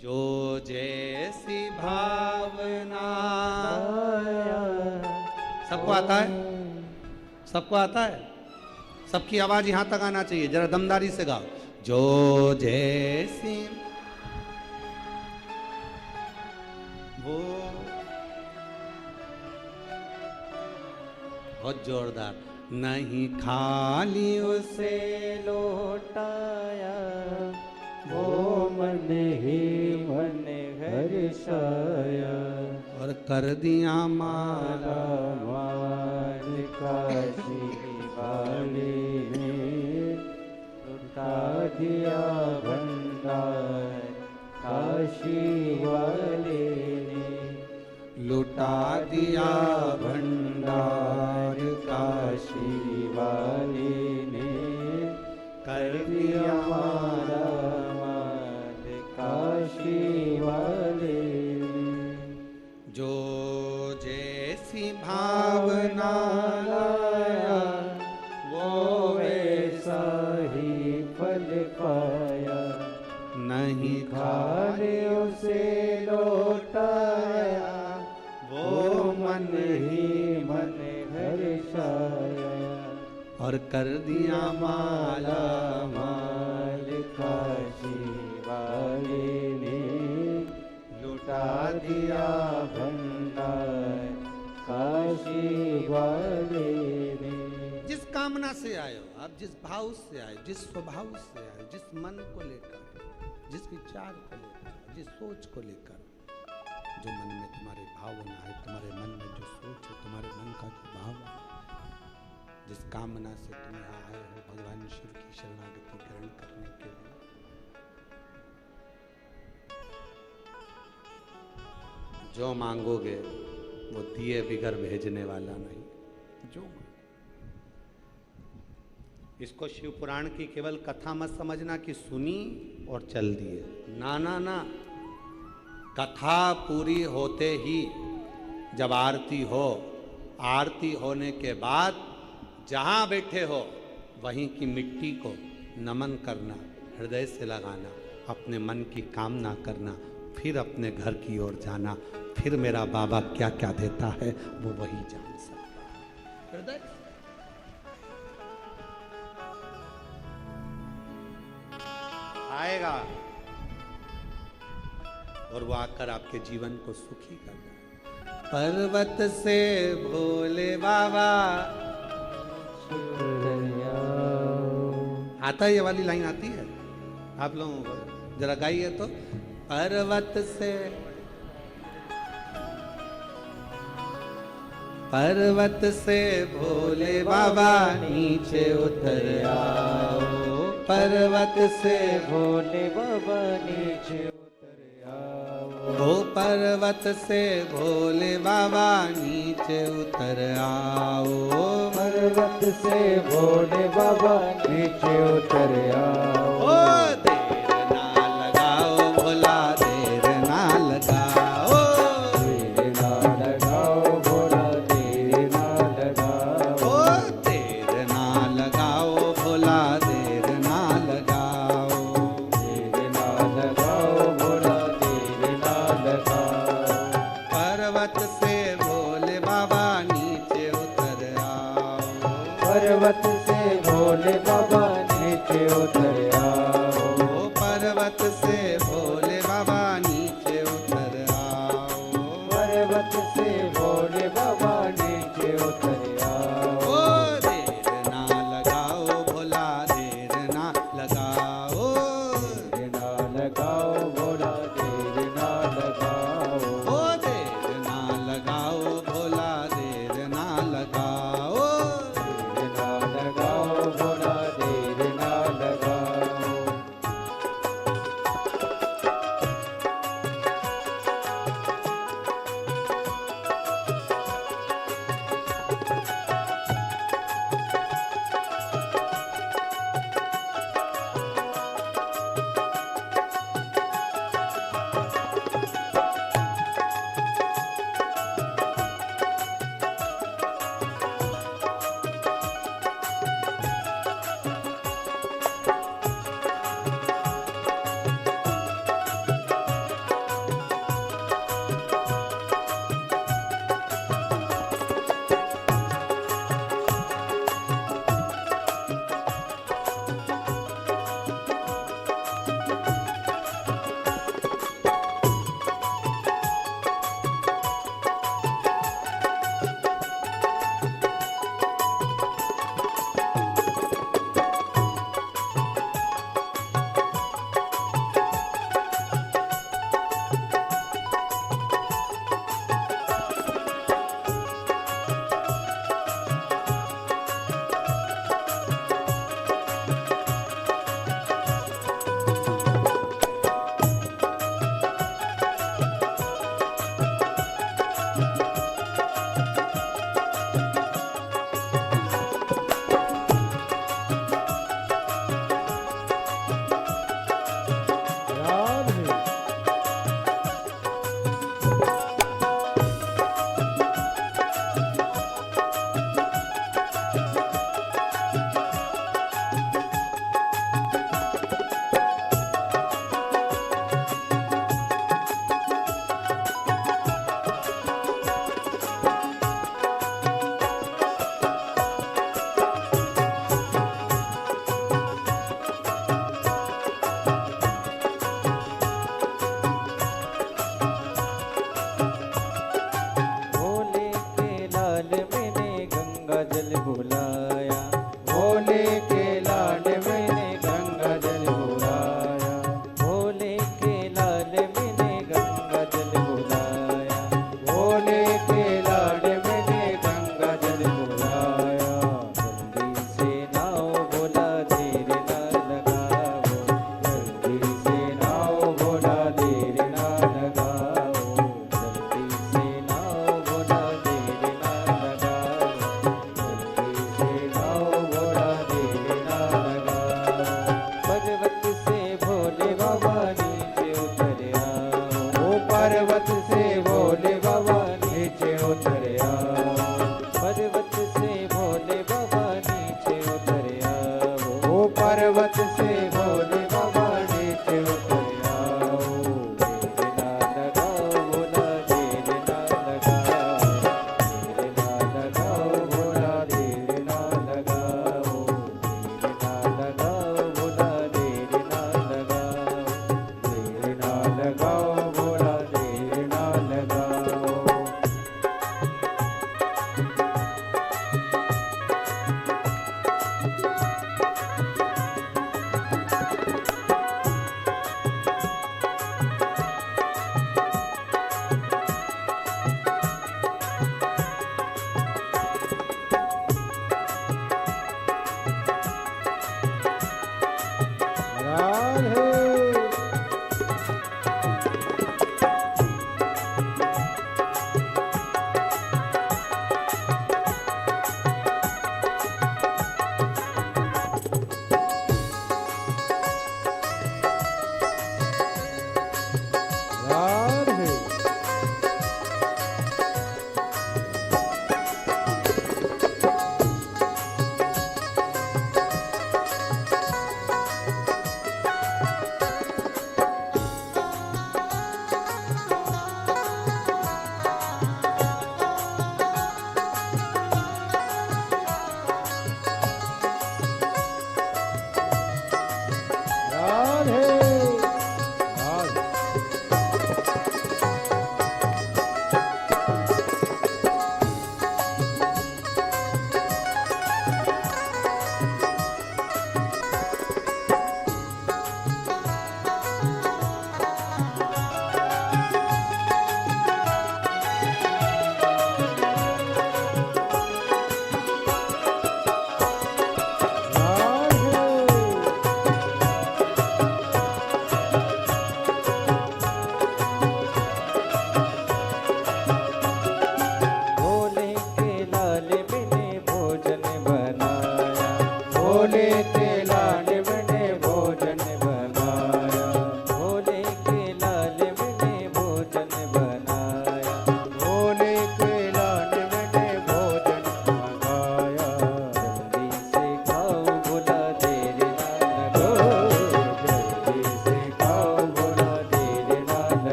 जो जैसी भावना। सबको आता है? सबको आता है? सबकी आवाज यहां तक आना चाहिए, जरा दमदारी से गाओ। जो जैसी वो, बहुत जोरदार। नहीं खाली उसे लौटाया, वो मन ही मन हर्षाया, और कर दिया माला माला माल काशी वाले ने, लुटा दिया भंडार काशी वाले ने, लुटा दिया भंडार काशी वाले ने, कर दिया माला माल काशी वाले ने। जो जैसी भावना लाया, वो वैसा ही फल पाया, नहीं खाने उसे लौटाया, वो मन ही मन हर्षाया, और कर दिया माला माल काशी वाले ने, लुटा दिया भंडार काशी वाले ने। जिस कामना से आए हो आप, जिस भाव से आए, जिस स्वभाव से आए, जिस मन को लेकर, जिस विचार को लेकर, जिस सोच को लेकर, जो मन में तुम्हारे भावना है, तुम्हारे मन में जो सोच है, तुम्हारे मन का जो भाव है, जिस कामना से तुम यहाँ आए हो भगवान शिव की शरणागति ग्रहण करने के लिए, जो मांगोगे वो दिए बिगर भेजने वाला नहीं। जो मांगो, इसको शिव पुराण की केवल कथा मत समझना कि सुनी और चल दिए। ना ना ना, कथा पूरी होते ही जब आरती हो, आरती होने के बाद जहाँ बैठे हो वहीं की मिट्टी को नमन करना, हृदय से लगाना, अपने मन की कामना करना, फिर अपने घर की ओर जाना। फिर मेरा बाबा क्या क्या देता है वो वही जान सकता है। हृदय आएगा और वो आकर आपके जीवन को सुखी कर देगा। पर्वत से भोले बाबा, आता है ये वाली लाइन आती है आप लोगों को? जरा गाइए तो। पर्वत से, पर्वत से भोले बाबा नीचे उतर आओ, पर्वत से भोले बाबा नीचे उतर आओ, ओ पर्वत से भोले बाबा नीचे उतर आओ, पर्वत से भोले बाबा नीचे उतर आओ। ओ देर ना लगाओ भोला, देर ना लगाओ, देर ना लगाओ भोला, देर ना लगाओ, ओ देर ना लगाओ भोला, देर ना लगाओ, देर ना लगाओ भोला, देर ना लगाओ। पर्वत से भोले बाबा नीचे उतर आओ, पर्वत से भोले बाबा नीचे उतर आओ,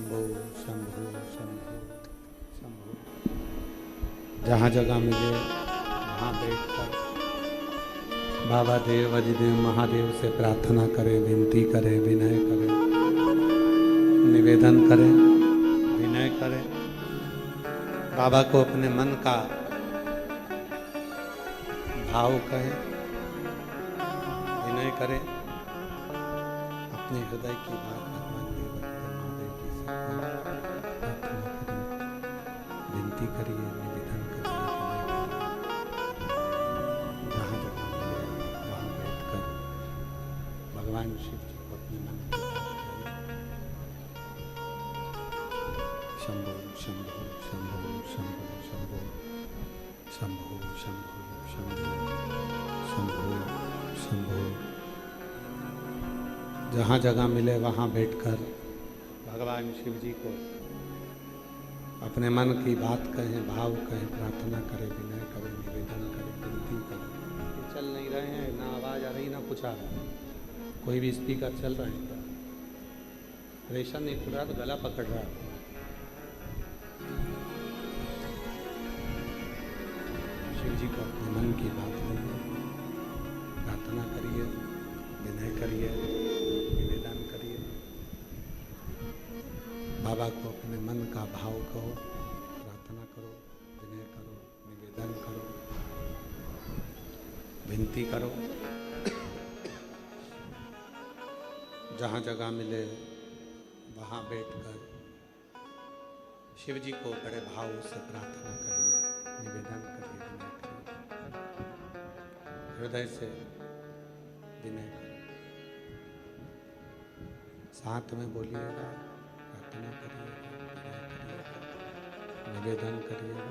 शंभो शंभो शंभो शंभो। जहाँ जगह मिले वहाँ बैठकर बाबा देव अधिदेव महादेव से प्रार्थना करें, विनती करें, विनय करें, निवेदन करें, विनय करें। बाबा को अपने मन का भाव कहें, विनय करें, अपने हृदय की बात भगवान देव महादेव जी से प्रार्थना करें, विनती करिए, निवेदन करिए, जहाँ जगह मिले वहाँ बैठकर भगवान शिव जी को अपने मन की बात कहिए। शंभो शंभो शंभो शंभो शंभो शंभो शंभो शंभो शंभो शंभो। जहाँ जगह मिले वहाँ बैठकर भगवान शिव जी को अपने मन की बात कहें, भाव कहें, प्रार्थना करें, विनय करें, निवेदन करें, विनती करें। ये चल नहीं रहे हैं, ना आवाज़ आ रही ना कुछ आ रहा है। कोई भी स्पीकर चल रहा है क्या? प्रेशर नहीं खुल रहा तो गला पकड़ रहा है। शिव जी को अपने मन की बात करिए, प्रार्थना करिए, विनय करिए, निवेदन करिए। बाबा को अपने मन का भाव कहो, प्रार्थना करो, विनय करो, निवेदन करो, विनती करो। जहाँ जगह मिले वहाँ बैठकर शिव जी को बड़े भाव से प्रार्थना करिए, निवेदन करिए, विनय करिए, हृदय से विनय करिए। साथ में बोलिएगा, प्रार्थना करिएगा, विनय करिएगा, निवेदन करिएगा।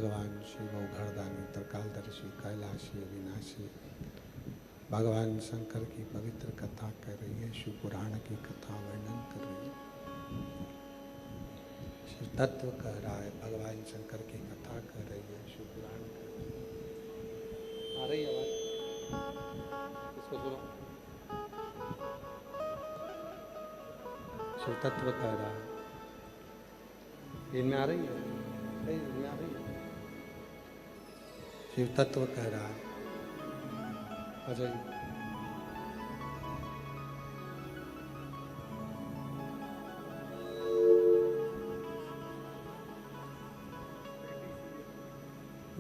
भगवान शिव घरदानी त्रिकालदर्शी कैलाशी अविनाशी भगवान शंकर की पवित्र कथा कर रही है, शिव पुराण की कथा वर्णन कर रही है। शिव तत्व कह रहा है, भगवान शंकर की कथा कर रही है, शिव पुराण कर रही है। आ रही आवाज? इसको सुनो। शिव तत्व कह रहा है, इनमें आ रही है? नहीं, इनमें आ रही है। शिव तत्व कह रहा है, अजय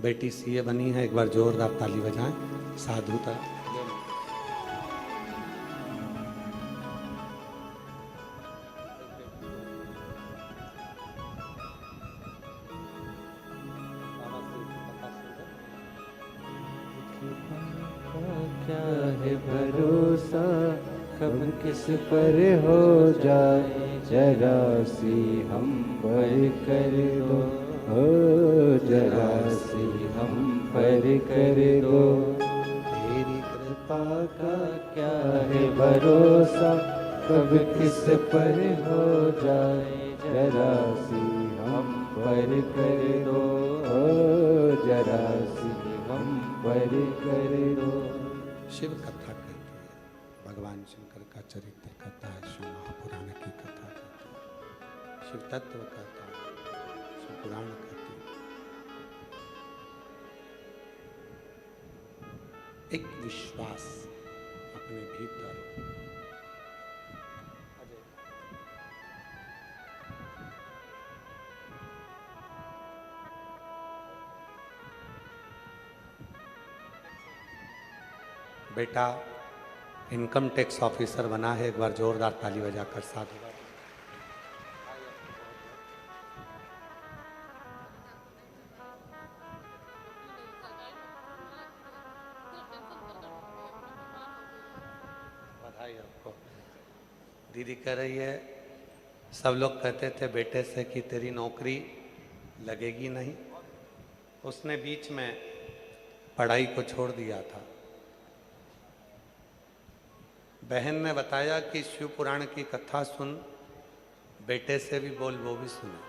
बेटी सीए बनी है, एक बार जोरदार ताली बजाएं। साधुता क्या है भरोसा कब किस पर हो जाए, जरा सी हम पर कर दो, हो जरा सी हम पर कर दो। तेरी कृपा का क्या है भरोसा कब किस पर हो जाए, जरा सी हम पर कर दो, हो जरा सी हम पर कर दो। शिव कथा कहती है, भगवान शंकर का चरित्र कहता है, शिव महापुराण की कथा कहती है, शिव तत्व कहता है, शिव पुराण कहती है। एक विश्वास अपने भीतर बेटा इनकम टैक्स ऑफिसर बना है, एक बार जोरदार ताली बजाकर साथ होगा। बधाई आपको। दीदी कह रही है, सब लोग कहते थे बेटे से कि तेरी नौकरी लगेगी नहीं, उसने बीच में पढ़ाई को छोड़ दिया था। बहन ने बताया कि शिव पुराण की कथा सुन, बेटे से भी बोल, वो भी सुने।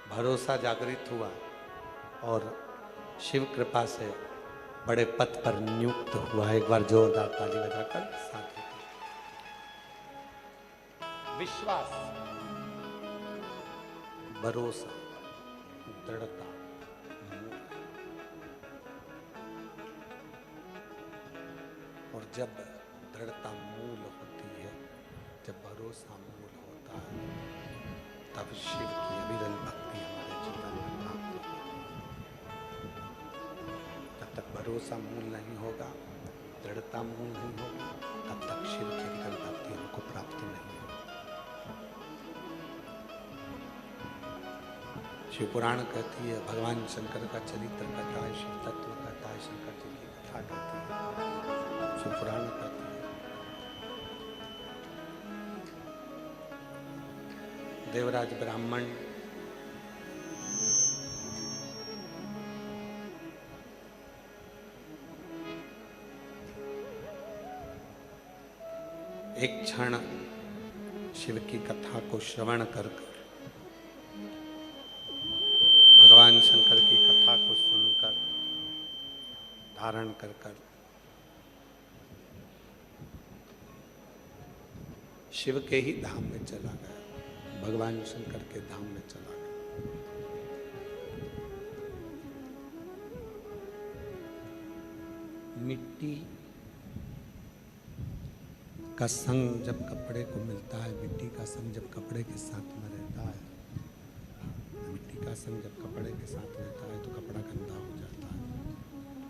भरोसा जागृत हुआ और शिव कृपा से बड़े पद पर नियुक्त हुआ। एक बार जोरदार ताली बजाकर साथ होता। विश्वास, भरोसा, दृढ़ता, और जब दृढ़ता मूल होती है, जब भरोसा मूल होता है, तब शिव की अविरल भक्ति हमारे जीवन में प्राप्त होती है। जब तक भरोसा मूल नहीं होगा, दृढ़ता मूल नहीं होगा, तब तक शिव की अविरल भक्ति हमको प्राप्त नहीं होगी। शिव पुराण कहती है, भगवान शंकर का चरित्र कहता है, शिव तत्व कहता है, शंकर जी की कथा कहती है, शिव पुराण कहती है। देवराज ब्राह्मण एक क्षण शिव की कथा को श्रवण कर भगवान शंकर की कथा को सुनकर धारण कर शिव के ही धाम में चला गया, भगवान शंकर के धाम में चला गया। मिट्टी का संग जब कपड़े को मिलता है, मिट्टी का संग जब कपड़े के साथ में रहता है, मिट्टी का संग जब कपड़े के साथ रहता है तो कपड़ा गंदा हो जाता है।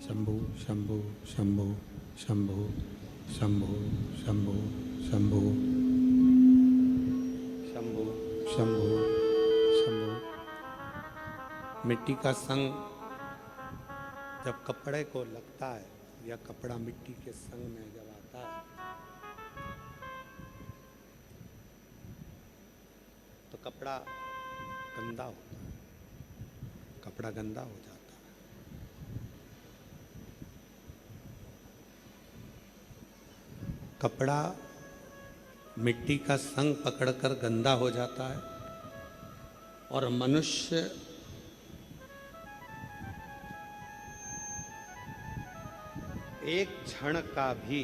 शंभु शंभु शंभु शंभु शंभु शंभु शंभु शंभु शंभु शंभु। मिट्टी का संग जब कपड़े को लगता है या कपड़ा मिट्टी के संग में जब आता है तो कपड़ा गंदा होता है, कपड़ा गंदा हो जाता है। कपड़ा मिट्टी का संग पकड़कर गंदा हो जाता है और मनुष्य एक क्षण का भी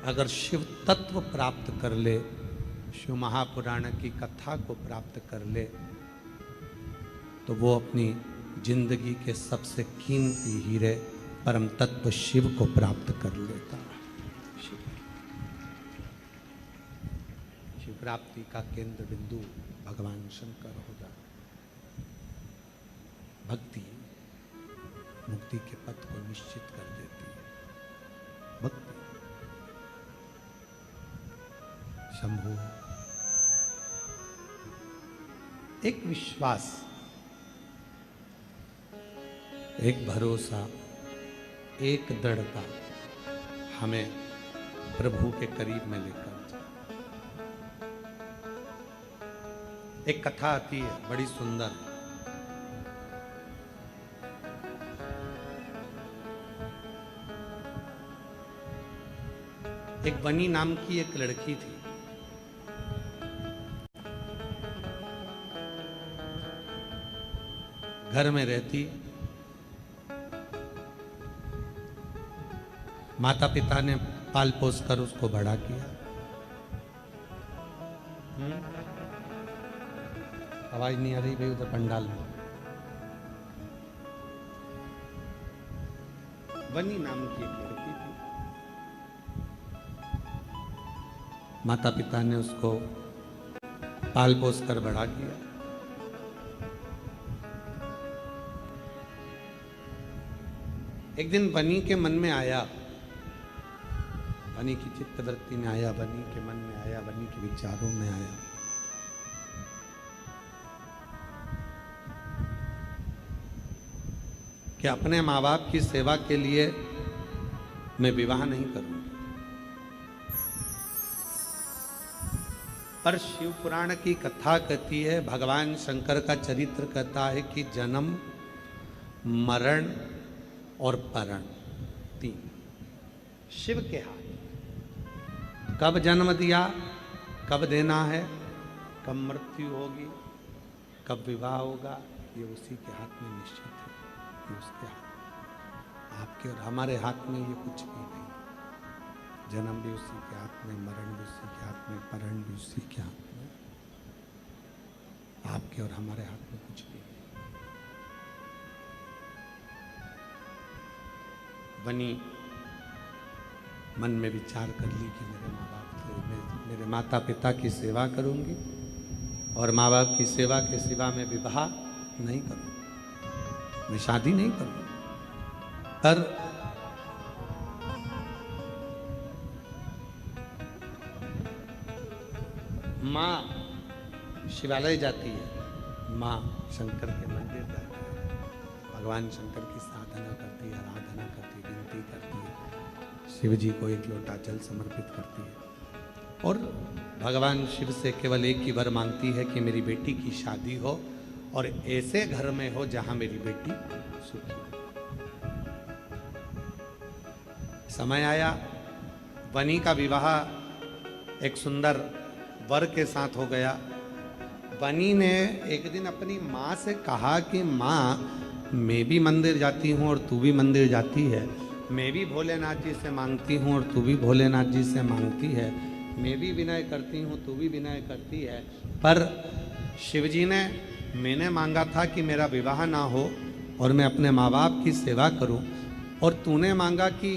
अगर शिव तत्व प्राप्त कर ले, शिव महापुराण की कथा को प्राप्त कर ले, तो वो अपनी जिंदगी के सबसे कीमती हीरे परम तत्व शिव को प्राप्त कर लेता है। शिव प्राप्ति का केंद्र बिंदु भगवान शंकर हो जाता। भक्ति मुक्ति के पथ को निश्चित कर देती है। भक्ति शंभु एक विश्वास, एक भरोसा, एक दृढ़ता हमें प्रभु के करीब में लेकर जाए। एक कथा आती है बड़ी सुंदर, एक बनी नाम की एक लड़की थी। घर में रहती, माता पिता ने पाल पोस कर उसको बड़ा किया। आवाज नहीं आ रही भाई उधर पंडाल में। बनी नाम की एक लड़की थी। माता पिता ने उसको पाल पोस कर बड़ा किया। एक दिन बनी के मन में आया, बनी की चित्तवृत्ति में आया, बनी के मन में आया, बनी के विचारों में आया, कि अपने माँ बाप की सेवा के लिए मैं विवाह नहीं करूंगी। पर शिव पुराण की कथा कहती है, भगवान शंकर का चरित्र कहता है कि जन्म, मरण और परण तीन शिव के हाथ। कब जन्म दिया, कब देना है, कब मृत्यु होगी, कब विवाह होगा, ये उसी के हाथ में निश्चित है। ये उसके हाथ, आपके और हमारे हाथ में ये कुछ भी नहीं। जन्म भी उसी के हाथ में, मरण भी उसी के हाथ में, परण भी उसी के हाथ में। आपके और हमारे हाथ में कुछ भी नहीं। बनी मन में विचार कर ली कि मेरे माँ बाप, मेरे माता पिता की सेवा करूंगी और माँ बाप की सेवा के सिवा मैं विवाह नहीं करूंगी, मैं शादी नहीं करूंगी। पर माँ शिवालय जाती है, माँ शंकर के मंदिर जाती है, भगवान शंकर की साधना करती है, आराधना करती है, विनती करती है, शिव जी को एक लोटा जल समर्पित करती है और भगवान शिव से केवल एक ही वर मांगती है कि मेरी बेटी की शादी हो और ऐसे घर में हो जहां मेरी बेटी सुखी हो। समय आया, बनी का विवाह एक सुंदर वर के साथ हो गया। बनी ने एक दिन अपनी माँ से कहा कि माँ, मैं भी मंदिर जाती हूँ और तू भी मंदिर जाती है, मैं भी भोलेनाथ जी से मांगती हूँ और तू भी भोलेनाथ जी से मांगती है, मैं भी विनय करती हूँ, तू भी विनय करती है, पर शिवजी ने, मैंने मांगा था कि मेरा विवाह ना हो और मैं अपने माँ बाप की सेवा करूँ, और तूने मांगा कि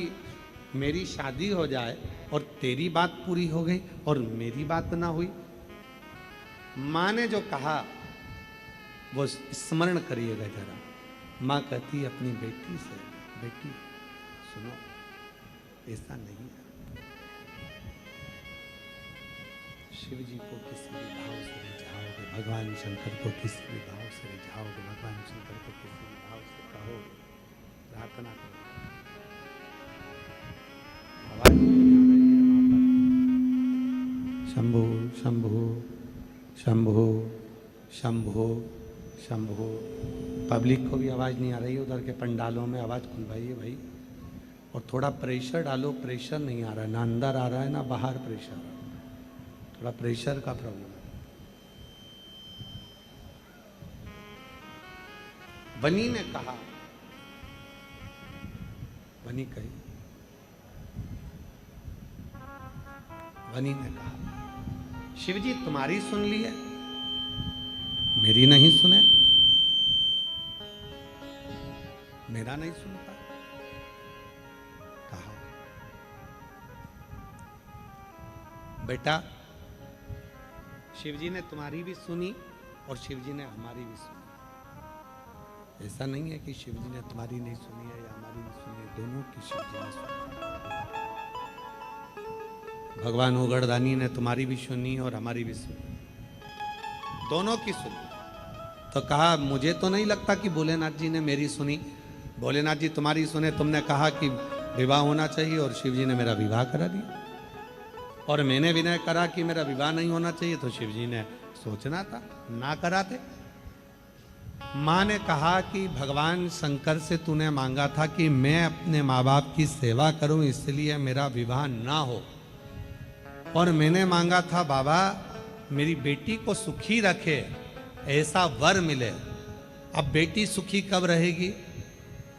मेरी शादी हो जाए और तेरी बात पूरी हो गई और मेरी बात ना हुई। माँ ने जो कहा वो स्मरण करिएगा जरा। माँ कहती अपनी बेटी से, बेटी सुनो, ऐसा नहीं है, शिव जी को किसी भी भाव से रिझाओगे, भगवान शंकर को किसी भी भाव से रिझाओगे, भगवान शंकर को किसी भी भाव से कहोगे, प्रार्थना करो, आवाज नहीं आ रही है वहां पर। शंभु शंभु शंभु शंभो शंभो। पब्लिक को भी आवाज़ नहीं आ रही है, उधर के पंडालों में आवाज़ खुलवाइए भाई। और थोड़ा प्रेशर डालो, प्रेशर नहीं आ रहा है, ना अंदर आ रहा है ना बाहर प्रेशर, थोड़ा प्रेशर का प्रॉब्लम है। वनी ने कहा, वनी कही, वनी ने कहा शिवजी तुम्हारी सुन ली है, मेरी नहीं सुने, मेरा नहीं सुनता। कहा बेटा शिवजी ने तुम्हारी भी सुनी और शिवजी ने हमारी भी सुनी। ऐसा नहीं है कि शिवजी ने तुम्हारी नहीं सुनी है या हमारी नहीं सुनी है, दोनों की शिवजी ने सुनी। भगवान उगड़दानी ने तुम्हारी भी सुनी और हमारी भी सुनी, दोनों की सुनी। तो कहा मुझे तो नहीं लगता कि भोलेनाथ जी ने मेरी सुनी, भोलेनाथ जी तुम्हारी सुने। तुमने कहा कि विवाह होना चाहिए और शिवजी ने मेरा विवाह करा दिया, और मैंने विनय करा कि मेरा विवाह नहीं होना चाहिए, तो शिवजी ने सोचना था, ना कराते। माँ ने कहा कि भगवान शंकर से तूने मांगा था कि मैं अपने माँ बाप की सेवा करूं, इसलिए मेरा विवाह ना हो, और मैंने मांगा था बाबा मेरी बेटी को सुखी रखे, ऐसा वर मिले। अब बेटी सुखी कब रहेगी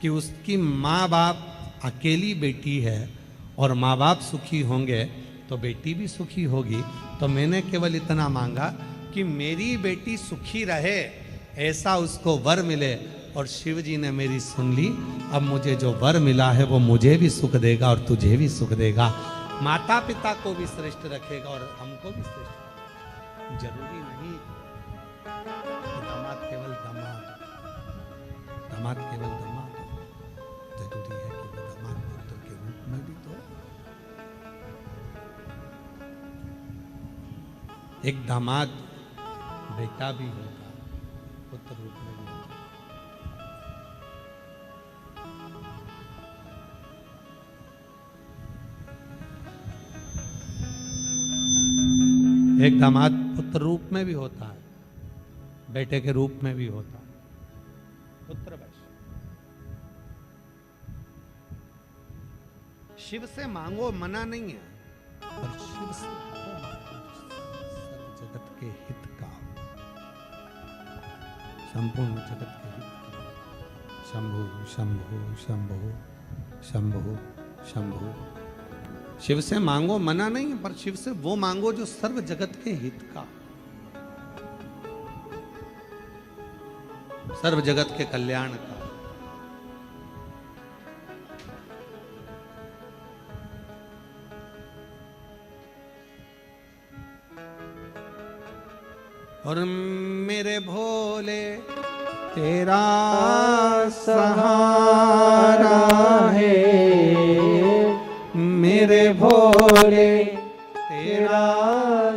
कि उसकी माँ बाप अकेली बेटी है, और माँ बाप सुखी होंगे तो बेटी भी सुखी होगी। तो मैंने केवल इतना मांगा कि मेरी बेटी सुखी रहे, ऐसा उसको वर मिले, और शिव जी ने मेरी सुन ली। अब मुझे जो वर मिला है वो मुझे भी सुख देगा और तुझे भी सुख देगा, माता पिता को भी श्रेष्ठ रखेगा और हमको भी श्रेष्ठ रखेगा। जरूरी नहीं कि दामाद केवल दामाद, दामाद केवल दामाद हो, जरूरी है कि वो दामाद पुत्र के रूप में भी तो। एक दामाद बेटा भी होगा, पुत्र रूप में भी होगा। एक दामाद पुत्र रूप में भी होता है, बेटे के रूप में भी होता है, पुत्र वश। शिव से मांगो मना नहीं है, पर शिव से वो मांगो सर्व जगत के हित का, संपूर्ण जगत के हित का। शंभु शंभु शंभु शंभु शंभु। शिव से मांगो मना नहीं, पर शिव से वो मांगो जो सर्व जगत के हित का, सर्व जगत के कल्याण का। और मेरे भोले तेरा सहारा है, मेरे भोले तेरा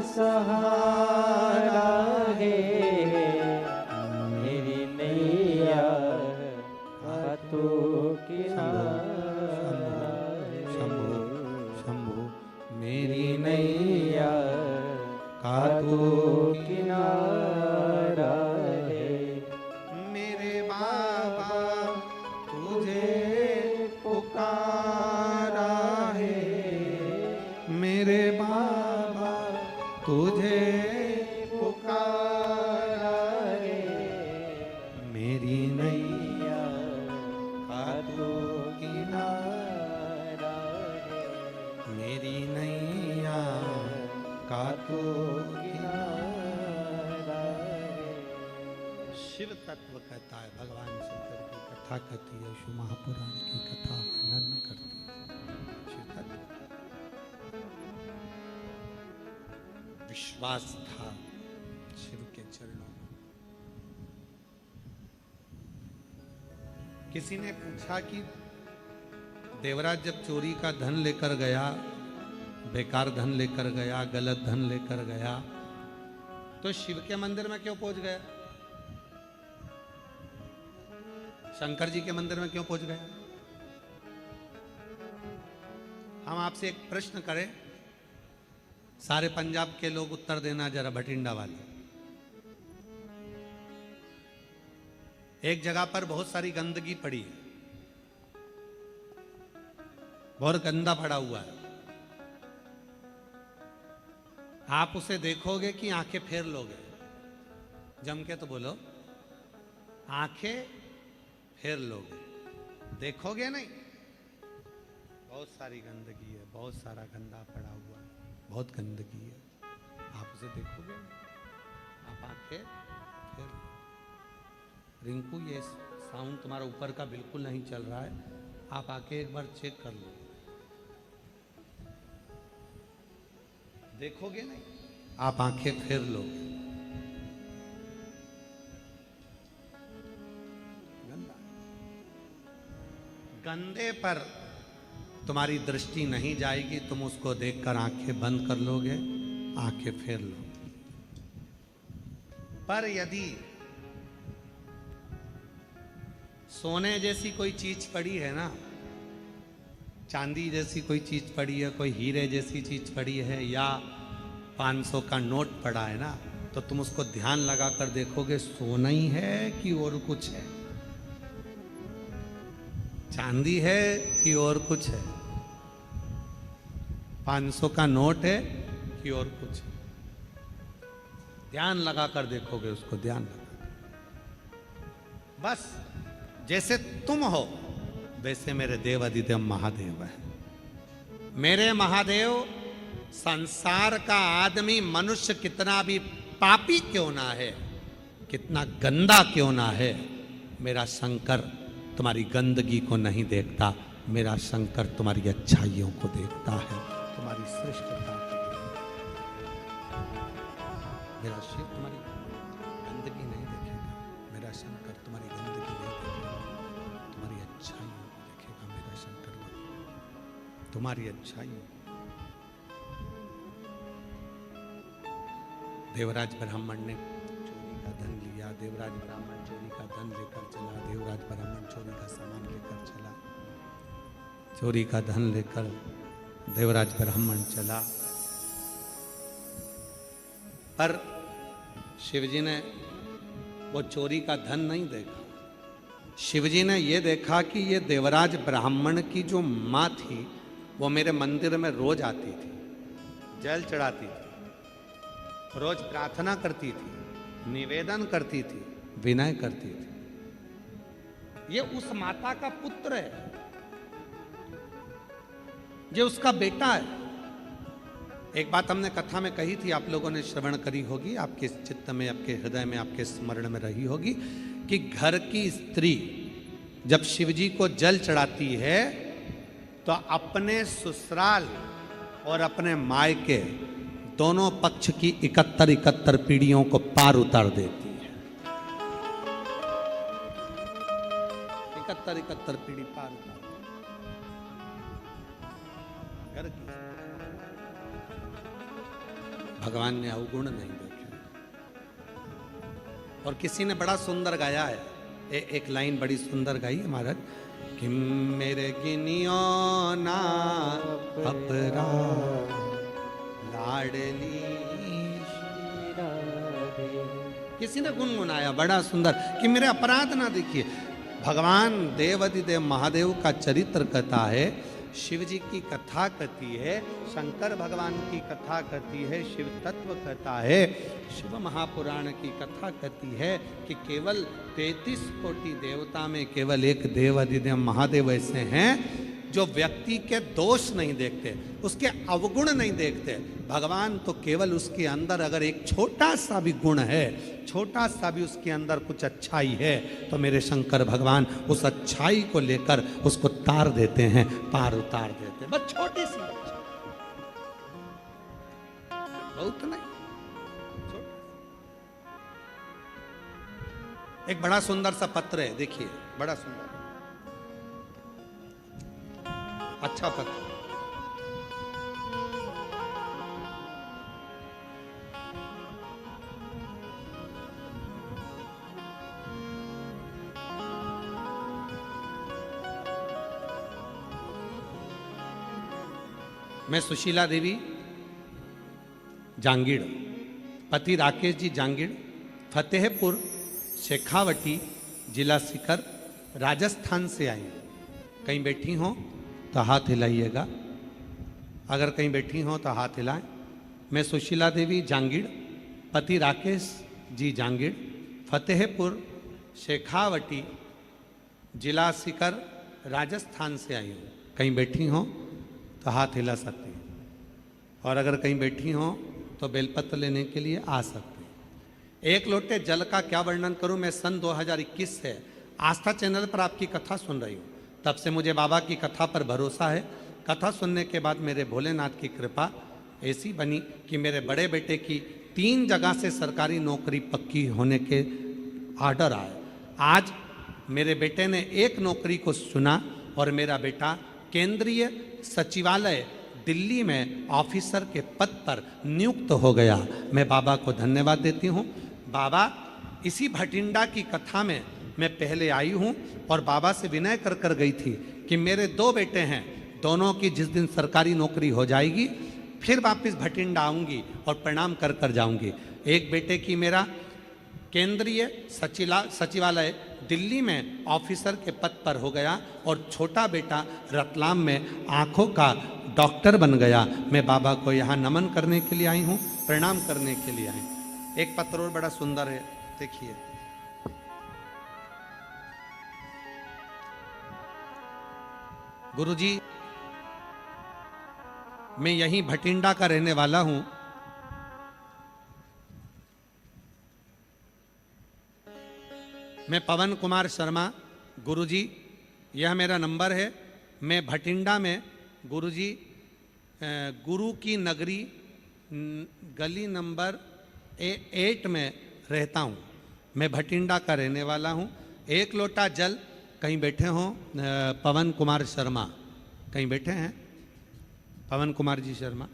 सहारा है, मेरी नैया का तो किनारा है। शंभु शंभु मेरी नैया का तो किनारा है। मेरे बाबा तुझे पुकारा है, मेरे बाबा तुझे पुकारा है, मेरी नैया का तो किनारा है, मेरी नैया का तो किनारा है। शिव तत्व कहता है, भगवान शंकर की कथा कहती है, शिव महापुराण की कथा वर्णन करती है। शिव तत्व विश्वास था शिव के चरणों में। किसी ने पूछा कि देवराज जब चोरी का धन लेकर गया, बेकार धन लेकर गया, गलत धन लेकर गया, तो शिव के मंदिर में क्यों पहुंच गया? शंकर जी के मंदिर में क्यों पहुंच गया? हम आपसे एक प्रश्न करें, सारे पंजाब के लोग उत्तर देना जरा, भटिंडा वाले। एक जगह पर बहुत सारी गंदगी पड़ी है, बहुत गंदा पड़ा हुआ है। आप उसे देखोगे कि आंखें फेर लोगे? जम के तो बोलो, आंखें फेर लोगे, देखोगे नहीं? बहुत सारी गंदगी है, बहुत सारा गंदा पड़ा हुआ है, बहुत गंदगी है, आप उसे देखोगे नहीं, आप आंखें फेर। रिंकू, ये साउंड तुम्हारा ऊपर का बिल्कुल नहीं चल रहा है, आप आके एक बार चेक कर लो, देखोगे नहीं, आप आंखें फेर लोगे। गंदा, गंदे पर तुम्हारी दृष्टि नहीं जाएगी, तुम उसको देखकर आंखें बंद कर लोगे, आंखें फेर लोगे। पर यदि सोने जैसी कोई चीज पड़ी है ना, चांदी जैसी कोई चीज पड़ी है, कोई हीरे जैसी चीज पड़ी है, या 500 का नोट पड़ा है ना, तो तुम उसको ध्यान लगाकर देखोगे, सोना ही है कि और कुछ है? चांदी है कि और कुछ है? 500 का नोट है कि और कुछ है? ध्यान लगाकर देखोगे उसको, ध्यान लगा। बस जैसे तुम हो वैसे मेरे देव अधिदेव महादेव है। मेरे महादेव, संसार का आदमी मनुष्य कितना भी पापी क्यों ना है, कितना गंदा क्यों ना है, मेरा शंकर तुम्हारी गंदगी को नहीं देखता, मेरा शंकर तुम्हारी अच्छाइयों को देखता है, तुम्हारी श्रेष्ठता को देखता है। मेरा शिव तुम्हारी गंदगी नहीं देखेगा, मेरा शंकर तुम्हारी गंदगी नहीं देखेगा, तुम्हारी अच्छाइयों को देखेगा मेरा शंकर, तुम्हारी अच्छाइयों। देवराज ब्राह्मण ने चोरी का धन लिया, देवराज ब्राह्मण चोरी का धन लेकर चला, देवराज ब्राह्मण चोरी का सामान लेकर चला, चोरी का धन लेकर देवराज ब्राह्मण चला। पर शिवजी ने वो चोरी का धन नहीं देखा, शिवजी ने ये देखा कि ये देवराज ब्राह्मण की जो माँ थी वो मेरे मंदिर में रोज आती थी, जल चढ़ाती थी, रोज प्रार्थना करती थी, निवेदन करती थी, विनय करती थी। ये उस माता का पुत्र है, ये उसका बेटा है। एक बात हमने कथा में कही थी, आप लोगों ने श्रवण करी होगी, आपके चित्त में, आपके हृदय में, आपके स्मरण में रही होगी, कि घर की स्त्री जब शिवजी को जल चढ़ाती है तो अपने ससुराल और अपने मायके दोनों पक्ष की 71 पीढ़ियों को पार उतार देती है। 71 पीढ़ी पार उतार घर की। भगवान ने अवगुण नहीं देखे। और किसी ने बड़ा सुंदर गाया है, एक लाइन बड़ी सुंदर गाई है महाराज, कि मेरे गिनियो ना अपरा लाडली। किसी ने गुनगुनाया बड़ा सुंदर कि मेरे अपराध ना देखिए। भगवान देवाधिदेव महादेव का चरित्र कहता है, शिव जी की कथा कहती है, शंकर भगवान की कथा कहती है, शिव तत्व कहता है, शिव महापुराण की कथा कहती है कि केवल 33 कोटि देवता में केवल एक देवाधिदेव महादेव ऐसे हैं जो व्यक्ति के दोष नहीं देखते, उसके अवगुण नहीं देखते। भगवान तो केवल उसके अंदर अगर एक छोटा सा भी गुण है, छोटा सा भी उसके अंदर कुछ अच्छाई है, तो मेरे शंकर भगवान उस अच्छाई को लेकर उसको तार देते हैं, पार उतार देते हैं। बस छोटी सी, बहुत नहीं, एक बड़ा सुंदर सा पत्र है, देखिए बड़ा सुंदर, अच्छा पत्र। मैं सुशीला देवी जांगीड़, पति राकेश जी जांगीड़, फतेहपुर शेखावटी जिला सीकर, राजस्थान से आई हूँ। कहीं बैठी हो तो हाथ हिलाइएगा, अगर कहीं बैठी हो तो हाथ हिलाएं। मैं सुशीला देवी जांगीड़, पति राकेश जी जांगीड़, फतेहपुर शेखावटी, जिला सीकर, राजस्थान से आई हूँ। कहीं बैठी हो तो हाथ हिला सकती हैं, और अगर कहीं बैठी हो तो बेलपत्र लेने के लिए आ सकते हैं। एक लोटे जल का क्या वर्णन करूं। मैं सन 2021 से आस्था चैनल पर आपकी कथा सुन रही हूं। तब से मुझे बाबा की कथा पर भरोसा है। कथा सुनने के बाद मेरे भोलेनाथ की कृपा ऐसी बनी कि मेरे बड़े बेटे की 3 जगह से सरकारी नौकरी पक्की होने के आर्डर आए। आज मेरे बेटे ने एक नौकरी को चुना और मेरा बेटा केंद्रीय सचिवालय दिल्ली में ऑफिसर के पद पर नियुक्त हो गया। मैं बाबा को धन्यवाद देती हूँ। बाबा, इसी भटिंडा की कथा में मैं पहले आई हूँ और बाबा से विनय कर कर गई थी कि मेरे 2 बेटे हैं, दोनों की जिस दिन सरकारी नौकरी हो जाएगी फिर वापस भटिंडा आऊँगी और प्रणाम कर कर जाऊँगी। एक बेटे की मेरा केंद्रीय सचिवालय दिल्ली में ऑफिसर के पद पर हो गया और छोटा बेटा रतलाम में आँखों का डॉक्टर बन गया। मैं बाबा को यहाँ नमन करने के लिए आई हूँ, प्रणाम करने के लिए आई हूँ। एक पत्र और बड़ा सुंदर है, देखिए। गुरुजी, मैं यहीं भटिंडा का रहने वाला हूं। मैं पवन कुमार शर्मा। गुरुजी, यह मेरा नंबर है। मैं भटिंडा में गुरुजी गुरु की नगरी गली नंबर 8 में रहता हूं। मैं भटिंडा का रहने वाला हूं। एक लोटा जल, कहीं बैठे हों पवन कुमार शर्मा, कहीं बैठे हैं पवन कुमार जी शर्मा,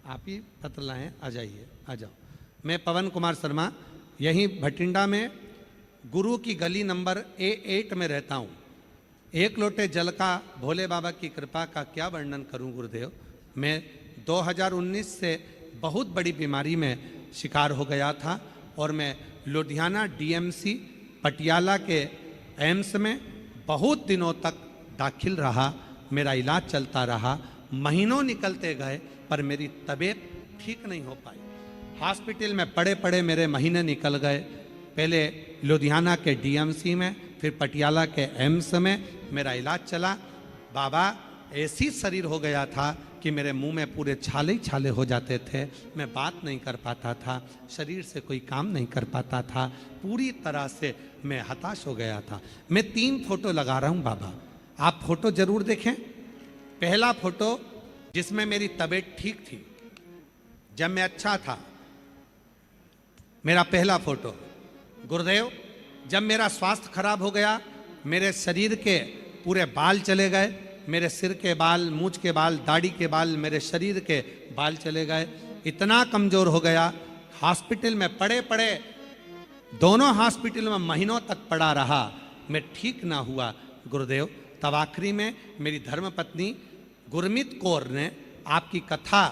आप ही पत्र लाएँ, आ जाइए, आ जाओ। मैं पवन कुमार शर्मा यहीं भटिंडा में गुरु की गली नंबर 8 में रहता हूँ। एक लोटे जल का भोले बाबा की कृपा का क्या वर्णन करूं गुरुदेव। मैं 2019 से बहुत बड़ी बीमारी में शिकार हो गया था और मैं लुधियाना डीएमसी पटियाला के एम्स में बहुत दिनों तक दाखिल रहा। मेरा इलाज चलता रहा, महीनों निकलते गए पर मेरी तबीयत ठीक नहीं हो पाई। हॉस्पिटल में पड़े पड़े मेरे महीने निकल गए। पहले लुधियाना के डीएमसी में, फिर पटियाला के एम्स में मेरा इलाज चला। बाबा, ऐसी शरीर हो गया था कि मेरे मुंह में पूरे छाले ही छाले हो जाते थे। मैं बात नहीं कर पाता था, शरीर से कोई काम नहीं कर पाता था, पूरी तरह से मैं हताश हो गया था। मैं 3 फोटो लगा रहा हूँ बाबा, आप फोटो जरूर देखें। पहला फोटो जिसमें मेरी तबीयत ठीक थी, जब मैं अच्छा था, मेरा पहला फोटो। गुरुदेव, जब मेरा स्वास्थ्य खराब हो गया, मेरे शरीर के पूरे बाल चले गए, मेरे सिर के बाल, मूंछ के बाल, दाढ़ी के बाल, मेरे शरीर के बाल चले गए। इतना कमज़ोर हो गया, हॉस्पिटल में पड़े पड़े, दोनों हॉस्पिटल में महीनों तक पड़ा रहा, मैं ठीक ना हुआ गुरुदेव। तब आखिरी में मेरी धर्मपत्नी गुरमीत कौर ने आपकी कथा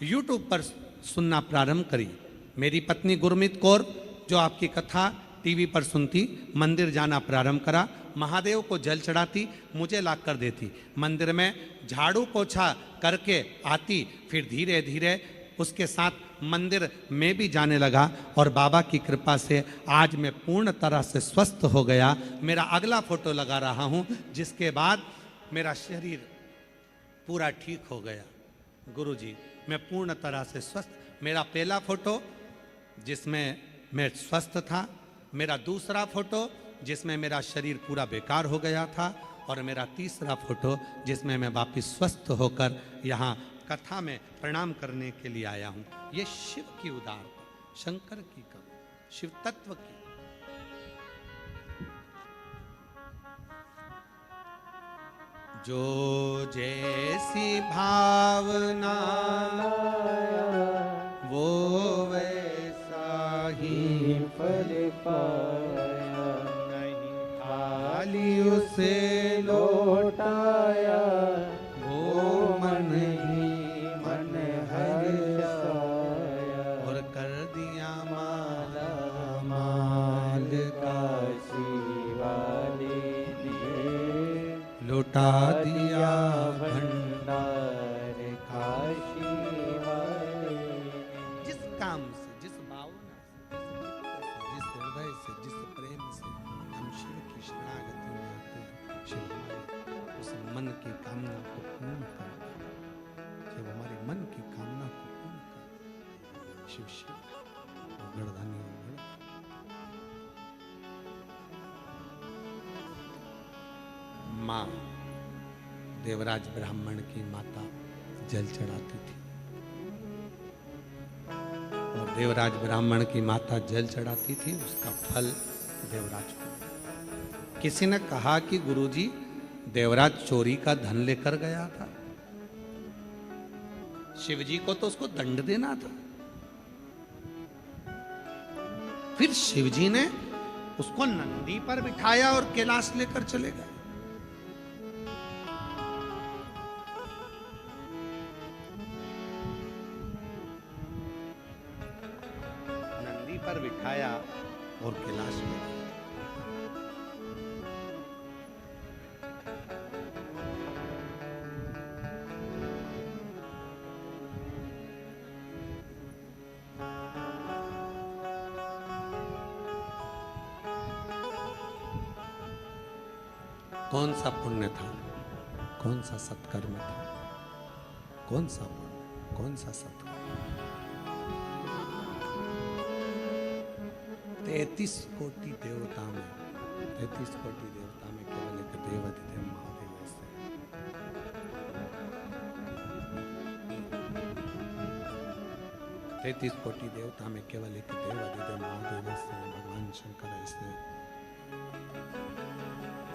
यूट्यूब पर सुनना प्रारंभ करी। मेरी पत्नी गुरमीत कौर जो आपकी कथा टीवी पर सुनती, मंदिर जाना प्रारंभ करा, महादेव को जल चढ़ाती, मुझे ला कर देती, मंदिर में झाड़ू पोछा करके आती, फिर धीरे धीरे उसके साथ मंदिर में भी जाने लगा और बाबा की कृपा से आज मैं पूर्ण तरह से स्वस्थ हो गया। मेरा अगला फोटो लगा रहा हूँ, जिसके बाद मेरा शरीर पूरा ठीक हो गया। गुरुजी, मैं पूर्ण तरह से स्वस्थ। मेरा पहला फोटो जिसमें मैं स्वस्थ था, मेरा दूसरा फोटो जिसमें मेरा शरीर पूरा बेकार हो गया था, और मेरा तीसरा फोटो जिसमें मैं वापस स्वस्थ होकर यहाँ कथा में प्रणाम करने के लिए आया हूँ। ये शिव की उदारता, शंकर की करुणा, शिव तत्व की। जो जैसी भावना वो वैसा ही फल पाया, नहीं खाली उसे लौटाया, वो मन ही मन हर्षाया, और कर दिया माला माल काशी शिव शिव अवगढ़दानी अवगढ़। माँ देवराज ब्राह्मण की माता जल चढ़ाती थी और देवराज ब्राह्मण की माता जल चढ़ाती थी, उसका फल देवराज को। किसी ने कहा कि गुरुजी देवराज चोरी का धन लेकर गया था, शिवजी को तो उसको दंड देना था। फिर शिवजी ने उसको नंदी पर बिठाया और कैलाश लेकर चले गए। नंदी पर बिठाया और कैलाश ले गए। कौन सा पुण्य था, कौन सा सत्कर्म था, कौन सा पुण्य, कौन सा सत्कर्म। 33 कोटि देवता में, 33 कोटि देवता में केवल एक देवाधिदेव महादेव ऐसे हैं। 33 कोटि देवता में केवल एक देवाधिदेव महादेव ऐसे हैं, भगवान शंकर ऐसे हैं।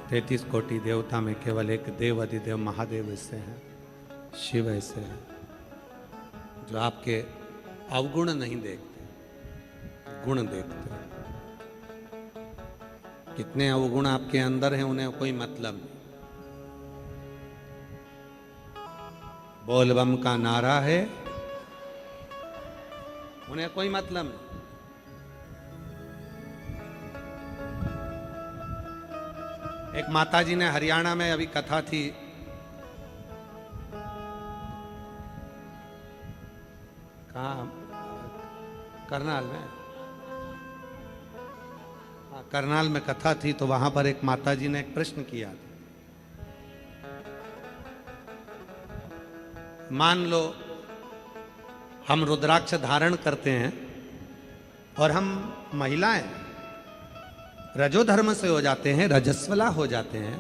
33 कोटि देवता में केवल एक देव अधिदेव महादेव ऐसे हैं, शिव ऐसे हैं, जो आपके अवगुण नहीं देखते, गुण देखते हैं। कितने अवगुण आपके अंदर हैं उन्हें कोई मतलब नहीं। बोलबम का नारा है, उन्हें कोई मतलब नहीं। एक माताजी ने हरियाणा में अभी कथा थी, कहाँ, करनाल में, हाँ करनाल में कथा थी, तो वहां पर एक माताजी ने एक प्रश्न किया। मान लो हम रुद्राक्ष धारण करते हैं और हम महिलाएं रजोधर्म से हो जाते हैं, रजस्वला हो जाते हैं।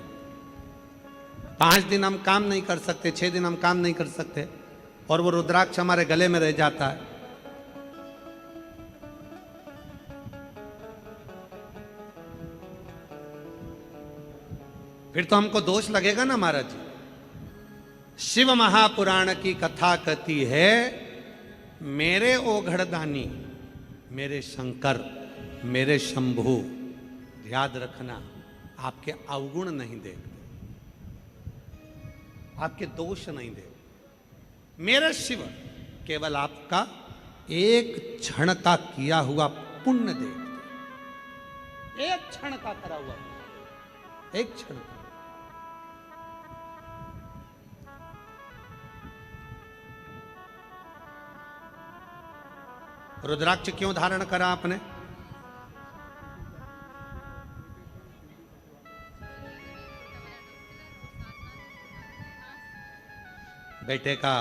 5 दिन हम काम नहीं कर सकते, 6 दिन हम काम नहीं कर सकते, और वो रुद्राक्ष हमारे गले में रह जाता है। फिर तो हमको दोष लगेगा ना महाराज जी। शिव महापुराण की कथा कहती है, मेरे ओघड़दानी, मेरे शंकर, मेरे शंभु, याद रखना आपके अवगुण नहीं देखते, आपके दोष नहीं देखते। मेरा शिव केवल आपका एक क्षण का किया हुआ पुण्य देखते, एक क्षण का करा हुआ, एक क्षण का। रुद्राक्ष क्यों धारण करा आपने? बेटे का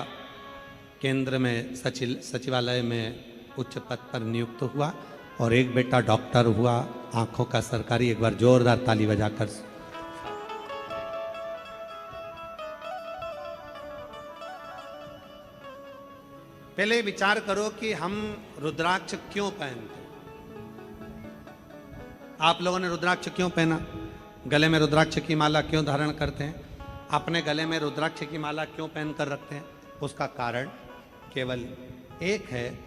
केंद्र में सचिवालय में उच्च पद पर नियुक्त हुआ और एक बेटा डॉक्टर हुआ, आंखों का सरकारी। एक बार जोरदार ताली बजाकर। पहले विचार करो कि हम रुद्राक्ष क्यों पहनते हैं। आप लोगों ने रुद्राक्ष क्यों पहना? गले में रुद्राक्ष की माला क्यों धारण करते हैं? अपने गले में रुद्राक्ष की माला क्यों पहन कर रखते हैं? उसका कारण केवल एक है,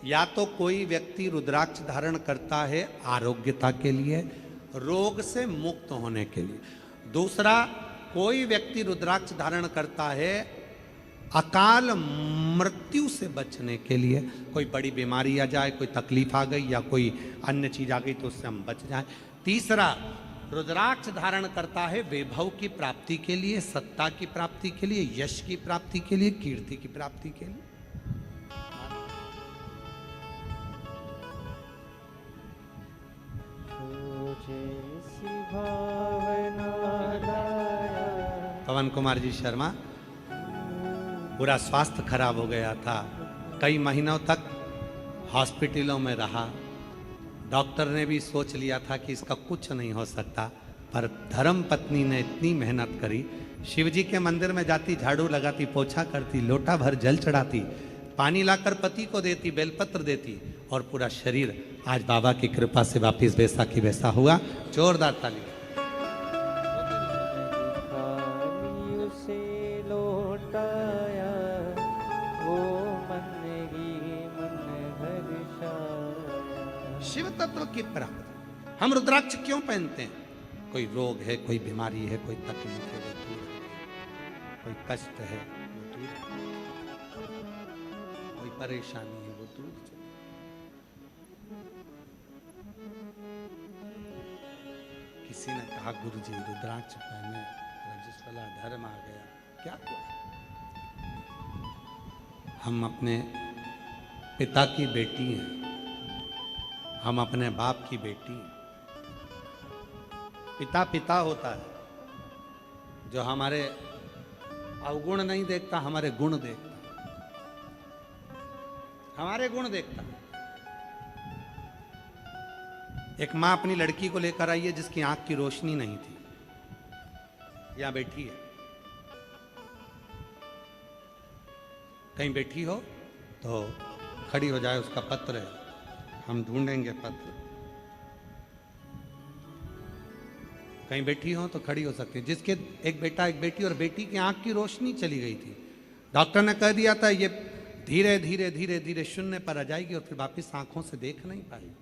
या तो कोई व्यक्ति रुद्राक्ष धारण करता है आरोग्यता के लिए, रोग से मुक्त होने के लिए। दूसरा, कोई व्यक्ति रुद्राक्ष धारण करता है अकाल मृत्यु से बचने के लिए। कोई बड़ी बीमारी आ जाए, कोई तकलीफ आ गई या कोई अन्य चीज आ गई तो उससे हम बच जाएं। तीसरा, रुद्राक्ष धारण करता है वैभव की प्राप्ति के लिए, सत्ता की प्राप्ति के लिए, यश की प्राप्ति के लिए, कीर्ति की प्राप्ति के लिए। पवन कुमार जी शर्मा, पूरा स्वास्थ्य खराब हो गया था, कई महीनों तक हॉस्पिटलों में रहा, डॉक्टर ने भी सोच लिया था कि इसका कुछ नहीं हो सकता, पर धर्म पत्नी ने इतनी मेहनत करी। शिव जी के मंदिर में जाती, झाड़ू लगाती, पोछा करती, लोटा भर जल चढ़ाती, पानी लाकर पति को देती, बेलपत्र देती, और पूरा शरीर आज बाबा की कृपा से वापिस वैसा की वैसा हुआ। जोरदार ताली। खाली उसे लौटाया, वो मन ही मन हर्षाया। शिव तत्व की प्राप्ति। हम रुद्राक्ष क्यों पहनते हैं? कोई रोग है, कोई बीमारी है, कोई तकलीफ है, वो दूर है। कोई कष्ट है, वो दूर है। कोई परेशानी है, वो दूर है। किसी ने कहा गुरुजी रुद्राक्ष पहने, रजस्वला धर्म आ गया, क्या हुआ? हम अपने पिता की बेटी हैं, हम अपने बाप की बेटी हैं। पिता पिता होता है, जो हमारे अवगुण नहीं देखता, हमारे गुण देखता, हमारे गुण देखता। एक मां अपनी लड़की को लेकर आई है जिसकी आंख की रोशनी नहीं थी, यहां बैठी है। कहीं बैठी हो तो खड़ी हो जाए, उसका पत्र है, हम ढूंढेंगे पत्र। कहीं बैठी हो तो खड़ी हो सकती है। जिसके एक बेटा एक बेटी, और बेटी की आंख की रोशनी चली गई थी, डॉक्टर ने कह दिया था ये धीरे धीरे धीरे धीरे शून्य पर आ जाएगी और फिर वापिस आंखों से देख नहीं पाएगी।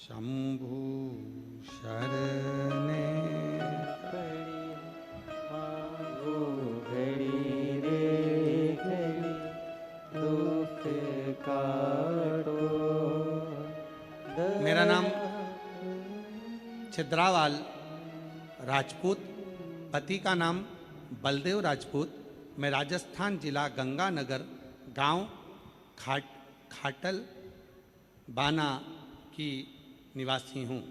शंभु शरणे पड़ी मांगो घड़ी रे घड़ी, दुख काटो। मेरा नाम छिद्रावाल राजपूत, पति का नाम बलदेव राजपूत। मैं राजस्थान जिला गंगानगर गांव खाटल बाना की निवासी हूँ।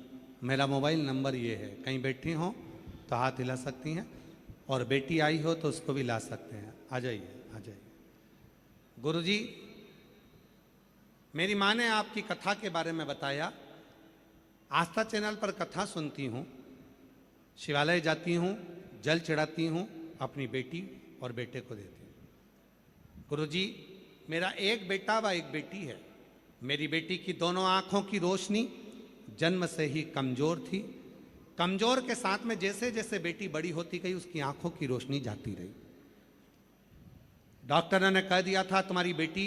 मेरा मोबाइल नंबर ये है, कहीं बैठी हो तो हाथ हिला सकती हैं, और बेटी आई हो तो उसको भी ला सकते हैं। आ जाइए, आ जाइए। गुरुजी, मेरी माँ ने आपकी कथा के बारे में बताया। आस्था चैनल पर कथा सुनती हूँ, शिवालय जाती हूँ, जल चढ़ाती हूँ, अपनी बेटी और बेटे को देती हूँ। गुरुजी, मेरा एक बेटा व एक बेटी है। मेरी बेटी की दोनों आंखों की रोशनी जन्म से ही कमजोर थी। कमजोर के साथ में जैसे जैसे बेटी बड़ी होती गई, उसकी आंखों की रोशनी जाती रही। डॉक्टर ने कह दिया था तुम्हारी बेटी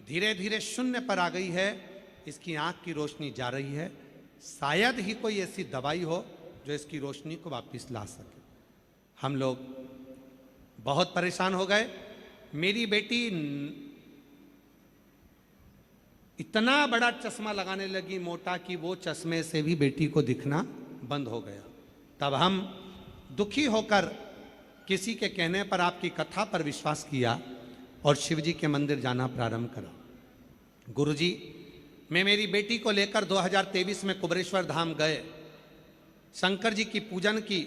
धीरे धीरे शून्य पर आ गई है, इसकी आंख की रोशनी जा रही है, शायद ही कोई ऐसी दवाई हो जो इसकी रोशनी को वापस ला सके। हम लोग बहुत परेशान हो गए। मेरी बेटी इतना बड़ा चश्मा लगाने लगी मोटा, कि वो चश्मे से भी बेटी को दिखना बंद हो गया। तब हम दुखी होकर किसी के कहने पर आपकी कथा पर विश्वास किया और शिव जी के मंदिर जाना प्रारंभ करा। गुरुजी, मैं मेरी बेटी को लेकर 2023 में कुबरेश्वर धाम गए, शंकर जी की पूजन की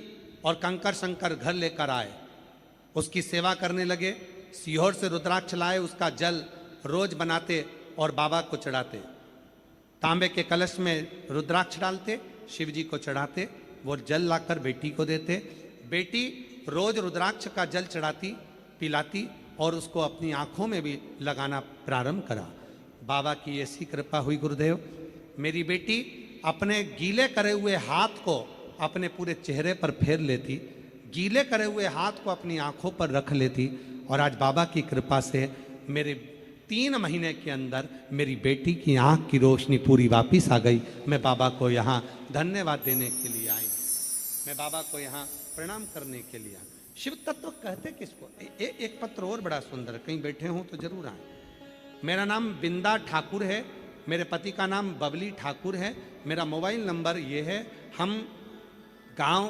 और कंकर शंकर घर लेकर आए, उसकी सेवा करने लगे। सीहोर से रुद्राक्ष लाए, उसका जल रोज बनाते और बाबा को चढ़ाते। तांबे के कलश में रुद्राक्ष डालते, शिव जी को चढ़ाते, वो जल लाकर बेटी को देते। बेटी रोज रुद्राक्ष का जल चढ़ाती, पिलाती और उसको अपनी आंखों में भी लगाना प्रारंभ करा। बाबा की ऐसी कृपा हुई गुरुदेव, मेरी बेटी अपने गीले करे हुए हाथ को अपने पूरे चेहरे पर फेर लेती, गीले करे हुए हाथ को अपनी आंखों पर रख लेती, और आज बाबा की कृपा से मेरे 3 महीने के अंदर मेरी बेटी की आंख की रोशनी पूरी वापस आ गई। मैं बाबा को यहाँ धन्यवाद देने के लिए आई, मैं बाबा को यहाँ प्रणाम करने के लिए आई। शिव तत्व कहते किसको? एक पत्र और बड़ा सुंदर, कहीं बैठे हों तो जरूर आए। मेरा नाम बिंदा ठाकुर है, मेरे पति का नाम बबली ठाकुर है। मेरा मोबाइल नंबर ये है। हम गांव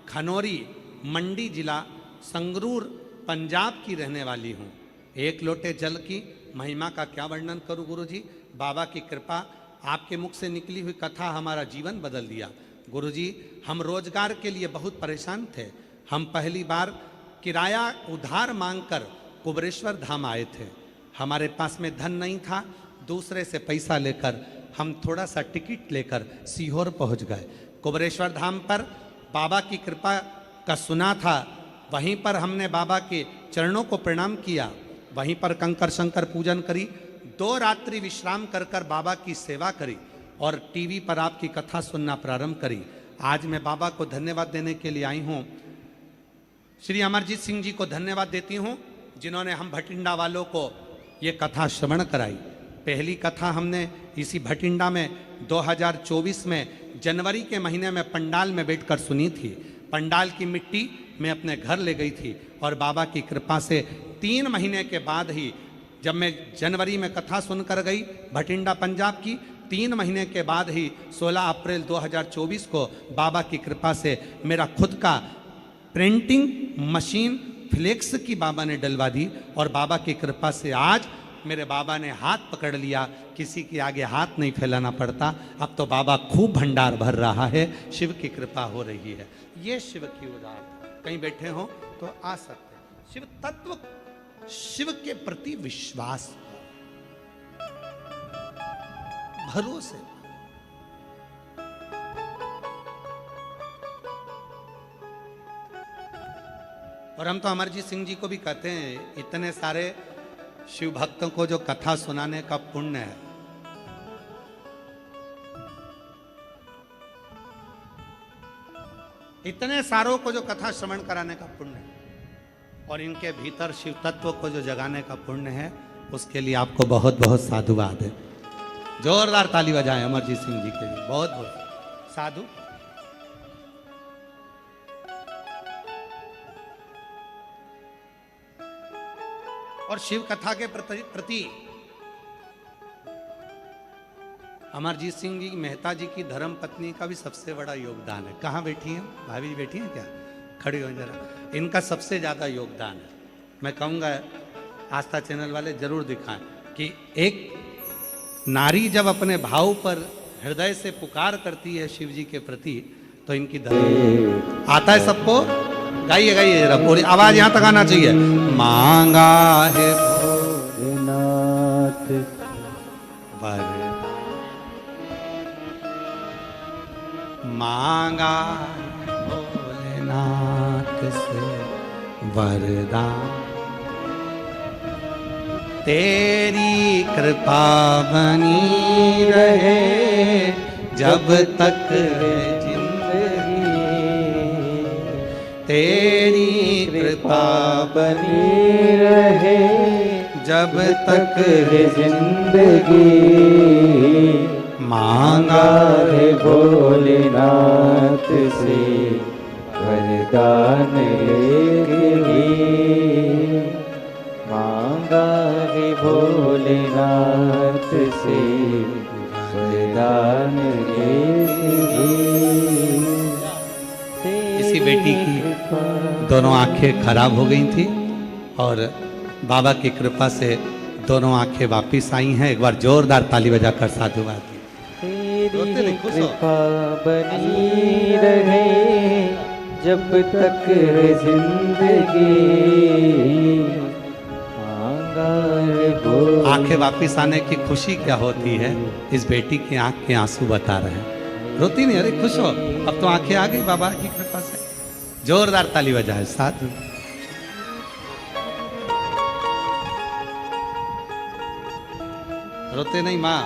खनौरी, मंडी जिला, संगरूर, पंजाब की रहने वाली हूँ। एक लोटे जल की महिमा का क्या वर्णन करूँ गुरुजी। बाबा की कृपा, आपके मुख से निकली हुई कथा हमारा जीवन बदल दिया। गुरुजी, हम रोजगार के लिए बहुत परेशान थे। हम पहली बार किराया उधार मांगकर कुबरेश्वर धाम आए थे। हमारे पास में धन नहीं था। दूसरे से पैसा लेकर हम थोड़ा सा टिकट लेकर सीहोर पहुंच गए। कुबरेश्वर धाम पर बाबा की कृपा का सुना था। वहीं पर हमने बाबा के चरणों को प्रणाम किया। वहीं पर कंकर शंकर पूजन करी। 2 रात्रि विश्राम कर कर बाबा की सेवा करी और टीवी पर आपकी कथा सुनना प्रारंभ करी। आज मैं बाबा को धन्यवाद देने के लिए आई हूँ। श्री अमरजीत सिंह जी को धन्यवाद देती हूँ, जिन्होंने हम भटिंडा वालों को ये कथा श्रवण कराई। पहली कथा हमने इसी भटिंडा में 2024 में जनवरी के महीने में पंडाल में बैठकर सुनी थी। पंडाल की मिट्टी मैं अपने घर ले गई थी और बाबा की कृपा से 3 महीने के बाद ही, जब मैं जनवरी में कथा सुनकर गई भटिंडा पंजाब की, 3 महीने के बाद ही 16 अप्रैल 2024 को बाबा की कृपा से मेरा खुद का प्रिंटिंग मशीन फ्लेक्स की बाबा ने डलवा दी और बाबा की कृपा से आज मेरे बाबा ने हाथ पकड़ लिया। किसी के आगे हाथ नहीं फैलाना पड़ता। अब तो बाबा खूब भंडार भर रहा है। शिव की कृपा हो रही है। ये शिव की उदाहरण, कहीं बैठे हो तो आ सकते हैं। शिव तत्व, शिव के प्रति विश्वास, भरोसे। और हम तो अमरजीत सिंह जी को भी कहते हैं, इतने सारे शिव भक्तों को जो कथा सुनाने का पुण्य है, इतने सारों को जो कथा श्रवण कराने का पुण्य है और इनके भीतर शिव तत्व को जो जगाने का पुण्य है, उसके लिए आपको बहुत बहुत साधुवाद है। जोरदार ताली बजाएं अमरजीत सिंह जी के लिए। बहुत बहुत साधु। और शिव कथा के प्रति अमरजीत सिंह जी मेहता जी की धर्म पत्नी का भी सबसे बड़ा योगदान है। कहाँ बैठी हैं भाभी जी? बैठी हैं क्या? खड़ी हो जरा। इनका सबसे ज़्यादा योगदान है। मैं कहूँगा आस्था चैनल वाले जरूर दिखाएं कि एक नारी जब अपने भाव पर हृदय से पुकार करती है शिव जी के प्रति, तो इनकी धर्म आता है सबको। गाइए गाइए जरा, पूरी आवाज यहाँ तक आना चाहिए। मांगा है भोलेनाथ वर, मांगा भोलेनाथ से वरदान, तेरी कृपा बनी रहे जब तक जिंदगी, तेरी कृपा बनी रहे जब तक जिंदगी। मांगा है भोलेनाथ से वरदान लेगी, मांगा है भोलेनाथ से वरदान लेगी। इसी बेटी की दोनों आंखें खराब हो गई थी और बाबा की कृपा से दोनों आंखें वापिस आई हैं। एक बार जोरदार ताली बजाकर साधुवाद दी। तेरी कृपा बनी रहे जब तक जिंदगी, आंखें वापिस आने की खुशी क्या होती है, इस बेटी की आंख के आंसू बता रहे हैं। रोती नहीं, अरे खुश हो, अब तो आंखें आ गई बाबा की कृपा से। जोरदार ताली बजाए साथ। रोते नहीं माँ,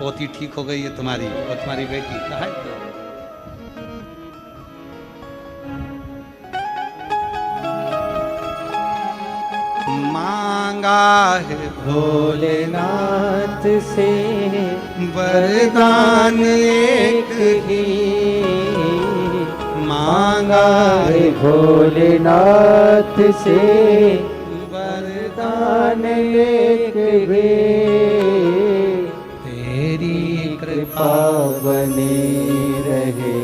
पोती ठीक हो गई है तुम्हारी, और तुम्हारी बेटी कहाँ है? मांगा है भोलेनाथ से वरदान एक ही, मांगा है भोलेनाथ से वरदान एक भी। तेरी कृपा कृपा बनी रहे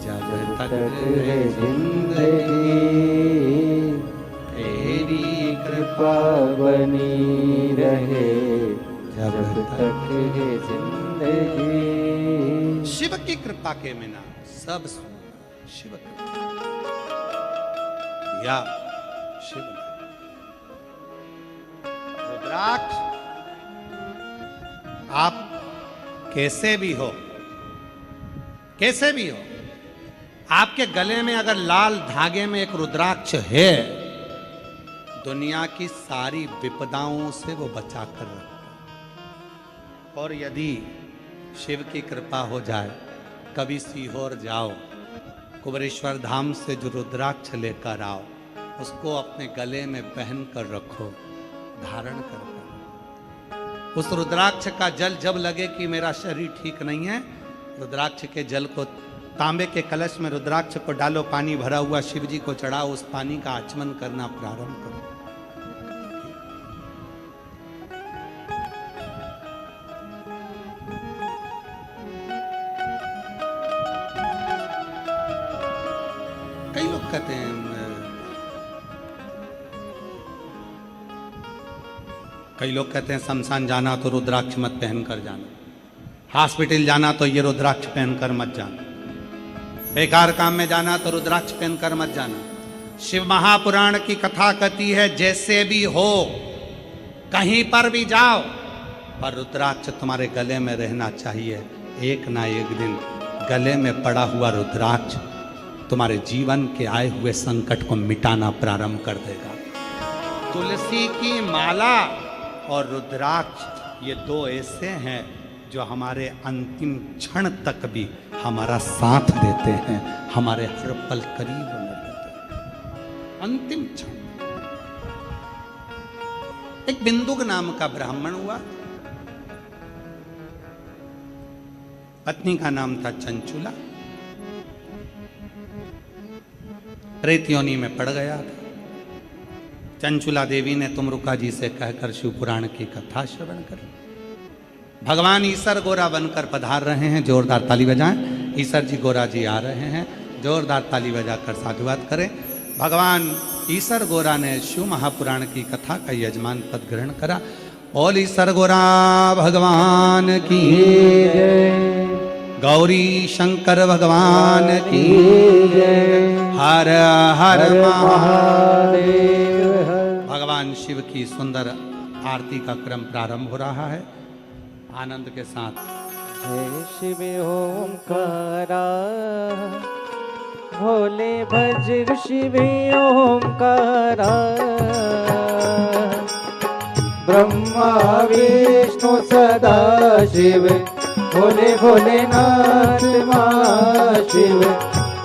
जब तक है जिंदगी तेरी कृपा बनी रहे जब तक है जिंदगी। शिव की कृपा के बिना सब शिव या शिव रुद्राक्ष आप कैसे भी हो, कैसे भी हो, आपके गले में अगर लाल धागे में एक रुद्राक्ष है, दुनिया की सारी विपदाओं से वो बचा कर रखता। और यदि शिव की कृपा हो जाए, कभी सीहोर जाओ, कुबेरेश्वर धाम से जो रुद्राक्ष लेकर आओ, उसको अपने गले में पहन कर रखो, धारण कर रखो। उस रुद्राक्ष का जल जब लगे कि मेरा शरीर ठीक नहीं है, रुद्राक्ष के जल को, तांबे के कलश में रुद्राक्ष को डालो, पानी भरा हुआ शिव जी को चढ़ाओ, उस पानी का आचमन करना प्रारंभ करो। कई लोग कहते हैं, कई लोग कहते हैं शमशान जाना तो रुद्राक्ष मत पहनकर जाना, हॉस्पिटल जाना तो ये रुद्राक्ष पहनकर मत जाना, बेकार काम में जाना तो रुद्राक्ष पहनकर मत जाना। शिव महापुराण की कथा कहती है, जैसे भी हो, कहीं पर भी जाओ, पर रुद्राक्ष तुम्हारे गले में रहना चाहिए। एक ना एक दिन गले में पड़ा हुआ रुद्राक्ष तुम्हारे जीवन के आए हुए संकट को मिटाना प्रारंभ कर देगा। तुलसी की माला और रुद्राक्ष, ये दो ऐसे हैं जो हमारे अंतिम क्षण तक भी हमारा साथ देते हैं, हमारे हर पल करीब में रहते हैं। अंतिम क्षण। एक बिंदुक नाम का ब्राह्मण हुआ, पत्नी का नाम था चंचुला, प्रेत योनि में पड़ गया था। चंचुला देवी ने तुमरुका जी से कहकर शिव पुराण की कथा श्रवण कर। भगवान ईसर गोरा बनकर पधार रहे हैं, जोरदार ताली बजाएं। ईसर जी गोरा जी आ रहे हैं, जोरदार ताली बजाकर साधुवाद करें। भगवान ईसर गोरा ने शिव महापुराण की कथा का यजमान पद ग्रहण करा। बोल ईसर गोरा भगवान की जय, गौरी शंकर भगवान की जय, हर हर महादेव। भगवान शिव की सुंदर आरती का क्रम प्रारंभ हो रहा है, आनंद के साथ। जय शिव ओंकारा, भोले भज शिव ओंकारा, ब्रह्मा विष्णु सदा शिव, भोले भोलेनाथ महाशिव,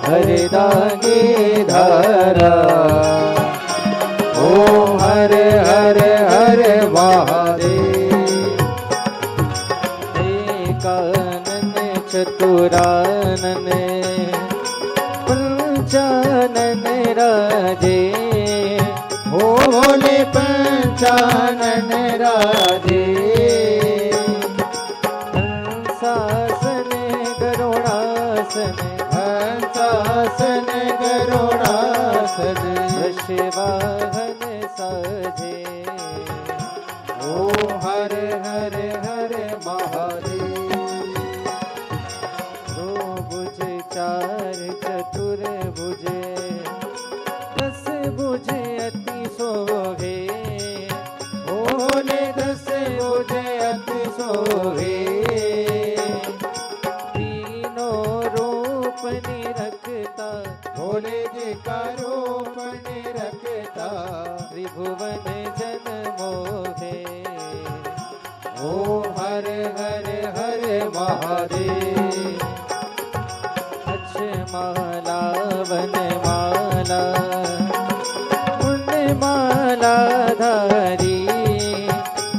हरे दागे धारा, ओम हरे हरे हरे महादेव। एकानन चतुरानन, पंचानन राजे, ओ भोले पंचानन राजे। हंसासन गरुड़ासन, हंसासन गरुड़ासन, वृषवाहन साजे, ओ हर हर हर महादेव। दो भुज चार चतुर्भुज, दस भुज अति शोभे, भोले दस भुज अति शोभे। तीनों रूप निरखता, भोले जी का रूप निरखता, त्रिभुवन जन मोहे, ओ हर हर हर महादेव। अक्षमाला वनमाला, मुंडमाला धारी,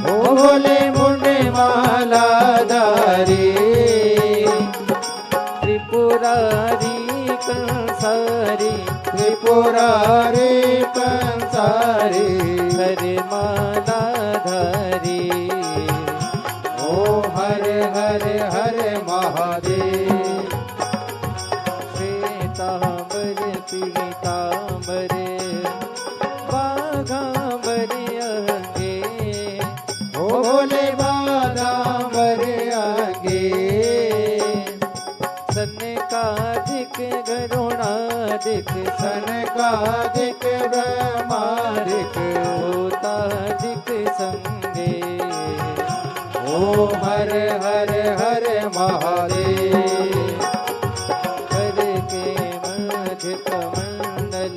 ओ भोले मुंडमाला धारी। त्रिपुरारी कंसारी, त्रिपुरारी कंसारी, हरे माला धारी, ओ हर हर हर महादेव। श्वेता सनकादिक सनकादिक ब्रह्मादिक भूतादिक संगे ओम हर हर हर महादेव। कर के मध्य कमंडल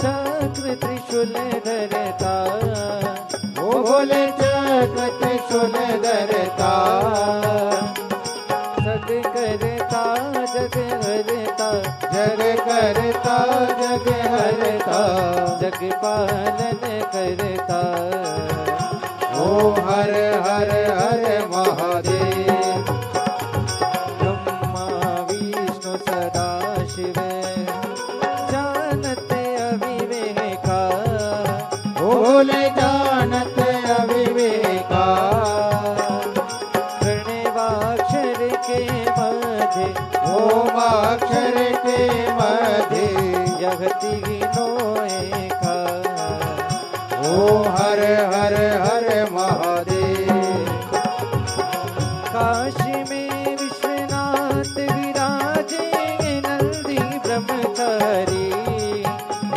चक्र त्रिशूल धरता ओ भोले चक्र त्रिशूल धरता सग करता जग हरता जग करता जग हरता जग पालन करता ओम हर हर हर महादेव। ब्रह्मा विष्णु सदा शिव जानते अविवेका ओ भोले जानत अविवेका प्रणवाक्षर के मध्य ओम अक्षर के मध्य यह तीनों एका ओम हर हर हर महादेव। काशी में विश्वनाथ विराजे नंदी ब्रह्मचारी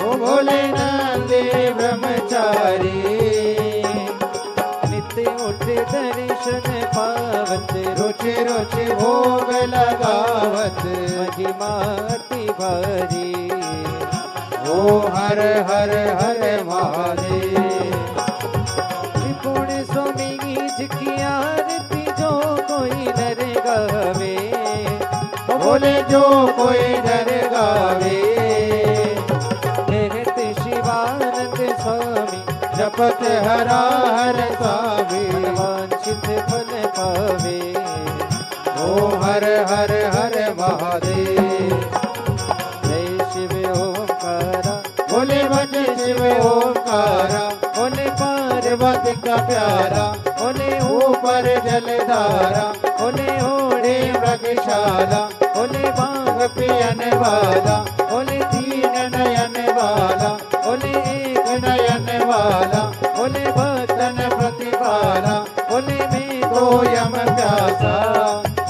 ओ भोले नंदी ब्रह्मचारी नित्य उठ दर्शन पावत रुचि रुचि भोग लगावत महिमा अति भारी ओ हर हर हर महादेव। त्रिपुण स्वामी की आरती जो कोई नर गावे ओ भोले जो कोई डर गावे कहत शिवानंद स्वामी जपत हरा हर स्वामी वांछित फल पावे ओ हर हर हर महादेव। जय शिव ओंकारा बोले भज शिव ओंकारा बोले पार्वती का प्यारा बोले ऊपर जलधारा बोले ओढ़े ओढ़े मृगशाला बोले बांग पियन वाला बोले तीन नयन वाला बोले एक एक नयन वाला बोले भक्तन तन प्रतिपाला बोले में तो यम प्यासा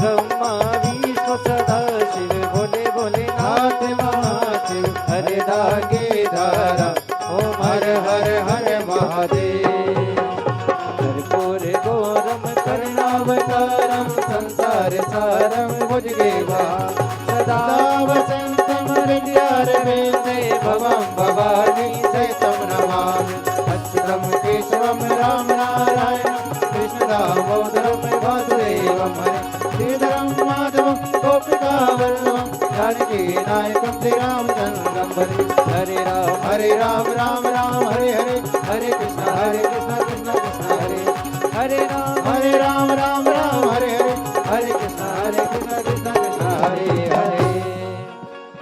ब्रह्मा विष्णु सदा शिव बोले बोले नाथ महाशिव हरे धागे धारा ओम हर हर हर महादेव। कर्पूर गौरम करुणावतारम संसार सारम भुजगेवा सदा वसंतम हृदयारविंदे भवं भवानी सहितं नमामि। अच्युतं केशवं राम नारायणं कृष्ण दामोदरं वासुदेवं हरे श्रीधरं माधवं गोपिकावल्लभं जानकी नायकं श्रीरामचन्द्रं भजे। हरे राम राम राम हरे हरे हरे कृष्ण कृष्ण कृष्ण हरे हरे राम